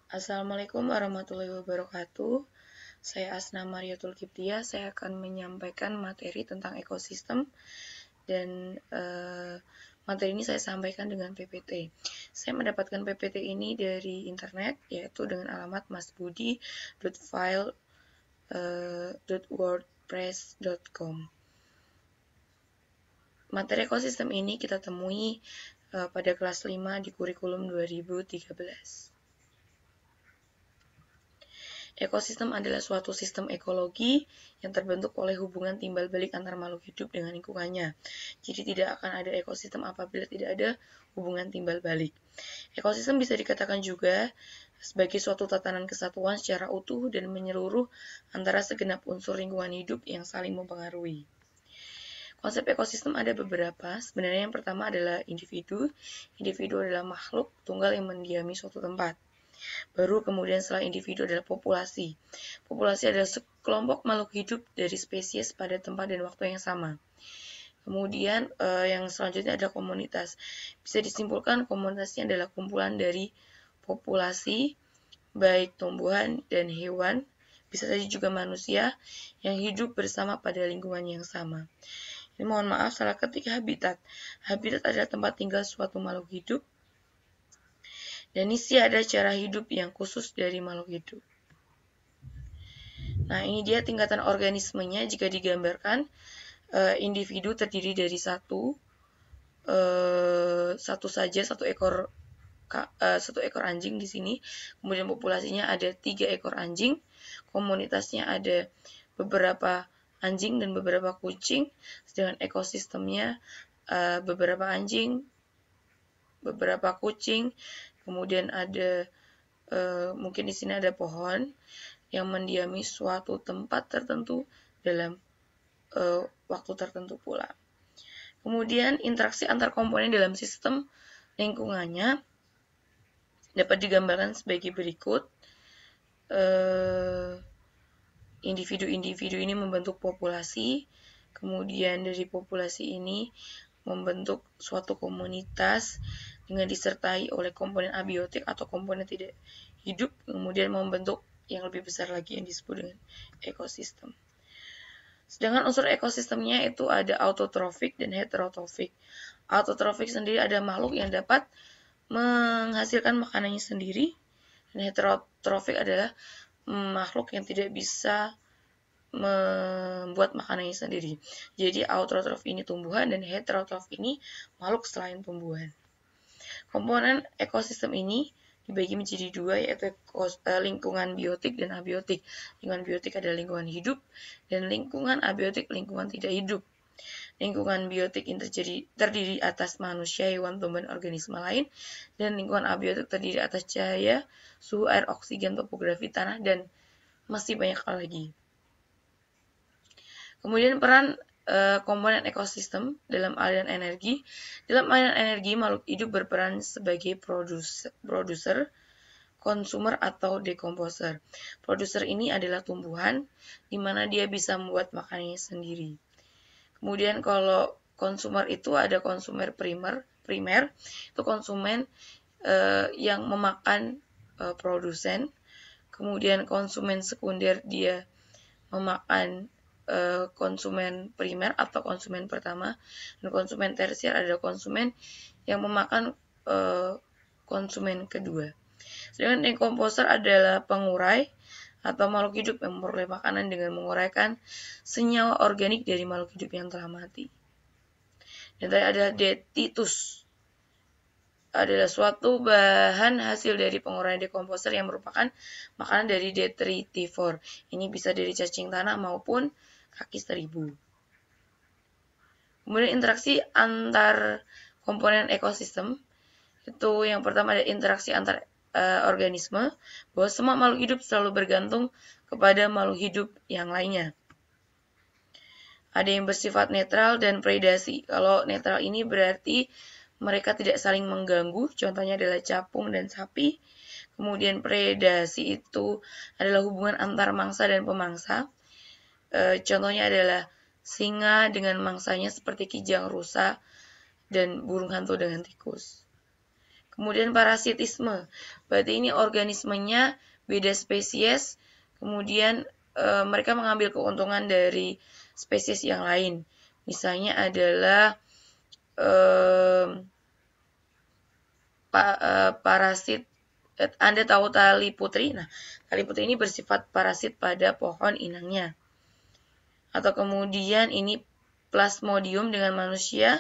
Assalamualaikum warahmatullahi wabarakatuh. Saya Asna Mariatul Kiptia. Saya akan menyampaikan materi tentang ekosistem dan materi ini saya sampaikan dengan PPT. Saya mendapatkan PPT ini dari internet, yaitu dengan alamat masbudi.file.wordpress.com. Materi ekosistem ini kita temui pada kelas 5 di kurikulum 2013. Ekosistem adalah suatu sistem ekologi yang terbentuk oleh hubungan timbal balik antar makhluk hidup dengan lingkungannya. Jadi tidak akan ada ekosistem apabila tidak ada hubungan timbal balik. Ekosistem bisa dikatakan juga sebagai suatu tatanan kesatuan secara utuh dan menyeluruh antara segenap unsur lingkungan hidup yang saling mempengaruhi. Konsep ekosistem ada beberapa. Sebenarnya yang pertama adalah individu. Individu adalah makhluk tunggal yang mendiami suatu tempat. Baru kemudian setelah individu adalah populasi. Populasi adalah sekelompok makhluk hidup dari spesies pada tempat dan waktu yang sama. Kemudian yang selanjutnya adalah komunitas. Bisa disimpulkan komunitasnya adalah kumpulan dari populasi, baik tumbuhan dan hewan, bisa saja juga manusia yang hidup bersama pada lingkungan yang sama. Ini mohon maaf, salah ketik habitat. Habitat adalah tempat tinggal suatu makhluk hidup. Dan isi ada cara hidup yang khusus dari makhluk hidup. Nah, ini dia tingkatan organismenya jika digambarkan. Individu terdiri dari satu ekor anjing di sini. Kemudian populasinya ada 3 ekor anjing. Komunitasnya ada beberapa anjing dan beberapa kucing. Sedangkan ekosistemnya beberapa anjing, beberapa kucing. Kemudian ada mungkin di sini ada pohon yang mendiami suatu tempat tertentu dalam waktu tertentu pula. Kemudian interaksi antar komponen dalam sistem lingkungannya dapat digambarkan sebagai berikut. Individu-individu ini membentuk populasi, kemudian dari populasi ini membentuk suatu komunitas dengan disertai oleh komponen abiotik atau komponen tidak hidup, kemudian membentuk yang lebih besar lagi yang disebut dengan ekosistem. Sedangkan unsur ekosistemnya itu ada autotrofik dan heterotropik. Autotrofik sendiri ada makhluk yang dapat menghasilkan makanannya sendiri, dan heterotropik adalah makhluk yang tidak bisa membuat makanannya sendiri. Jadi autotrof ini tumbuhan dan heterotrof ini makhluk selain tumbuhan. Komponen ekosistem ini dibagi menjadi 2, yaitu lingkungan biotik dan abiotik. Lingkungan biotik adalah lingkungan hidup dan lingkungan abiotik lingkungan tidak hidup. Lingkungan biotik ini terdiri atas manusia, hewan, tumbuhan, organisme lain, dan lingkungan abiotik terdiri atas cahaya, suhu, air, oksigen, topografi, tanah, dan masih banyak hal lagi. Kemudian peran komponen ekosistem dalam aliran energi. Dalam aliran energi, makhluk hidup berperan sebagai produser, konsumer, atau dekomposer. Produser ini adalah tumbuhan, di mana dia bisa membuat makanannya sendiri. Kemudian kalau konsumer itu ada konsumer primer itu konsumen yang memakan produsen. Kemudian konsumen sekunder dia memakan konsumen primer atau konsumen pertama, dan konsumen tersier adalah konsumen yang memakan konsumen kedua. Sedangkan dekomposer adalah pengurai atau makhluk hidup yang memperoleh makanan dengan menguraikan senyawa organik dari makhluk hidup yang telah mati. Dan tadi ada detritus, adalah suatu bahan hasil dari penguraian dekomposer yang merupakan makanan dari detritivor. Ini bisa dari cacing tanah maupun kaki seribu. Kemudian interaksi antar komponen ekosistem. Itu yang pertama ada interaksi antar organisme, bahwa semua makhluk hidup selalu bergantung kepada makhluk hidup yang lainnya. Ada yang bersifat netral dan predasi. Kalau netral ini berarti mereka tidak saling mengganggu, contohnya adalah capung dan sapi. Kemudian predasi itu adalah hubungan antar mangsa dan pemangsa. Contohnya adalah singa dengan mangsanya seperti kijang rusa dan burung hantu dengan tikus. Kemudian parasitisme, berarti ini organismenya beda spesies, kemudian mereka mengambil keuntungan dari spesies yang lain. Misalnya adalah parasit. Anda tahu tali putri? Nah, tali putri ini bersifat parasit pada pohon inangnya. Atau kemudian ini Plasmodium dengan manusia,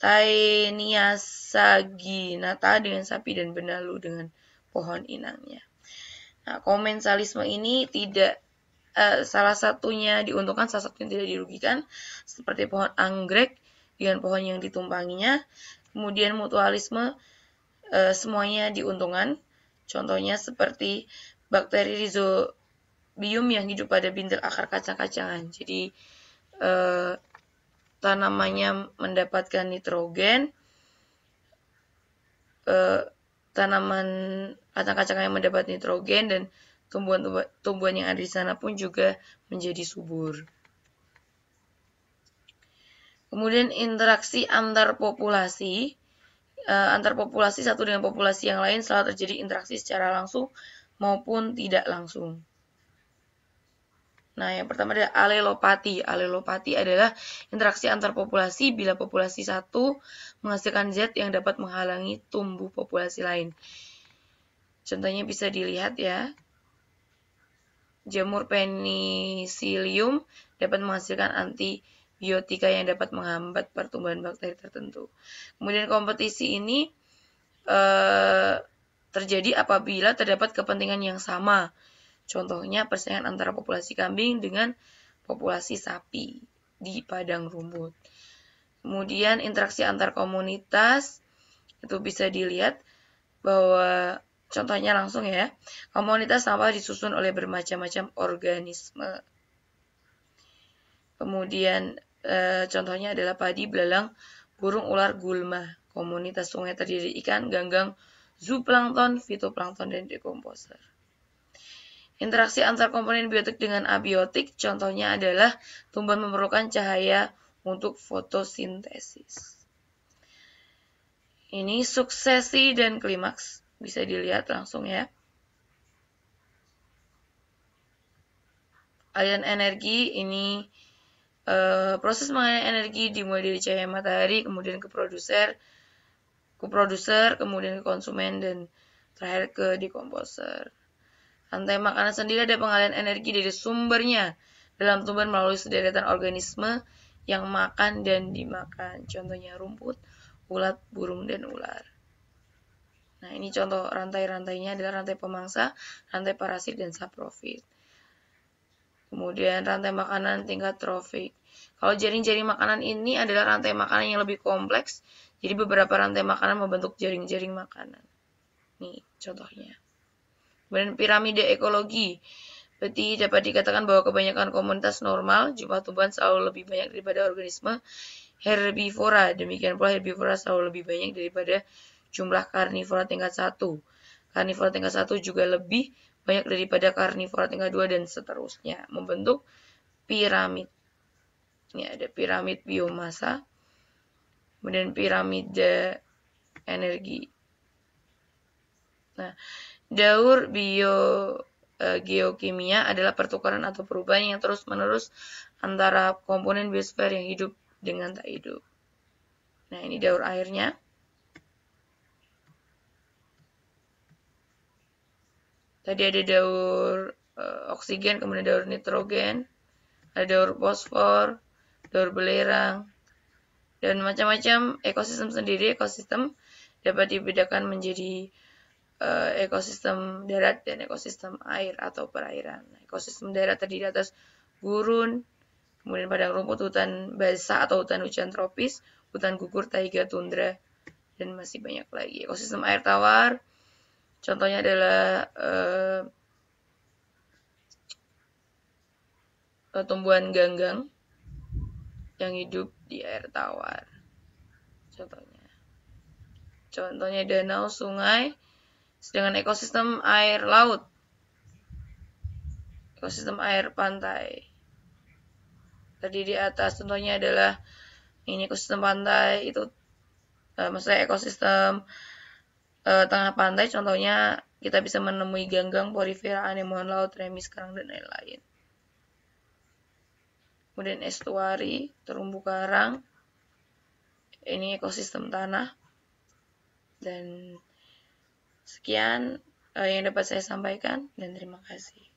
Taenia saginata dengan sapi, dan benalu dengan pohon inangnya. Nah, komensalisme ini tidak salah satunya diuntungkan, salah satunya tidak dirugikan, seperti pohon anggrek dengan pohon yang ditumpanginya. Kemudian mutualisme, semuanya diuntungkan. Contohnya seperti bakteri rhizobium yang hidup pada bintil akar kacang-kacangan. Jadi tanamannya mendapatkan nitrogen, tanaman kacang-kacangan yang mendapat nitrogen, dan tumbuhan yang ada di sana pun juga menjadi subur. Kemudian interaksi antar populasi. Antar populasi satu dengan populasi yang lain selalu terjadi interaksi secara langsung maupun tidak langsung. Nah, yang pertama adalah alelopati. Alelopati adalah interaksi antar populasi bila populasi satu menghasilkan zat yang dapat menghalangi tumbuh populasi lain. Contohnya bisa dilihat ya. Jamur penicillium dapat menghasilkan antibiotika yang dapat menghambat pertumbuhan bakteri tertentu. Kemudian kompetisi ini terjadi apabila terdapat kepentingan yang sama. Contohnya persaingan antara populasi kambing dengan populasi sapi di padang rumput. Kemudian interaksi antar komunitas itu bisa dilihat bahwa contohnya langsung ya, komunitas sampah disusun oleh bermacam-macam organisme. Kemudian contohnya adalah padi, belalang, burung, ular, gulma. Komunitas sungai terdiri ikan, ganggang, zooplankton, fitoplankton, dan dekomposer. Interaksi antar komponen biotik dengan abiotik, contohnya adalah tumbuhan memerlukan cahaya untuk fotosintesis. Ini suksesi dan klimaks, bisa dilihat langsung ya. Aliran energi ini proses pengaliran energi dimulai dari cahaya matahari, kemudian ke produser, kemudian ke konsumen, dan terakhir ke dekomposer. Rantai makanan sendiri ada pengalian energi dari sumbernya dalam tumbuhan melalui sederetan organisme yang makan dan dimakan. Contohnya rumput, ulat, burung, dan ular. Nah, ini contoh rantai-rantainya adalah rantai pemangsa, rantai parasit, dan saprofit. Kemudian rantai makanan tingkat trofik. Kalau jaring-jaring makanan ini adalah rantai makanan yang lebih kompleks. Jadi beberapa rantai makanan membentuk jaring-jaring makanan. Nih contohnya. Kemudian piramida ekologi. Berarti dapat dikatakan bahwa kebanyakan komunitas normal, jumlah tumbuhan selalu lebih banyak daripada organisme herbivora. Demikian pula herbivora selalu lebih banyak daripada jumlah karnivora tingkat 1. Karnivora tingkat 1 juga lebih banyak daripada karnivora tingkat 2, dan seterusnya. Membentuk piramid. Ini ada piramid biomasa. Kemudian piramida energi. Nah, daur geokimia adalah pertukaran atau perubahan yang terus-menerus antara komponen biosfer yang hidup dengan tak hidup. Nah, ini daur airnya. Tadi ada daur oksigen, kemudian daur nitrogen, ada daur fosfor, daur belerang, dan macam-macam ekosistem sendiri. Ekosistem dapat dibedakan menjadi ekosistem darat dan ekosistem air atau perairan. Ekosistem darat terdiri atas gurun, kemudian padang rumput, hutan basah atau hutan hujan tropis, hutan gugur, taiga, tundra, dan masih banyak lagi. Ekosistem air tawar, contohnya adalah tumbuhan ganggang yang hidup di air tawar. Contohnya danau, sungai. Sedangkan ekosistem air laut, ekosistem air pantai. Tadi di atas contohnya adalah ini ekosistem pantai, itu maksudnya ekosistem tengah pantai, contohnya kita bisa menemui ganggang, porifera, anemonen laut, remis karang, dan lain-lain. Kemudian estuari, terumbu karang, ini ekosistem tanah. Dan sekian yang dapat saya sampaikan, dan terima kasih.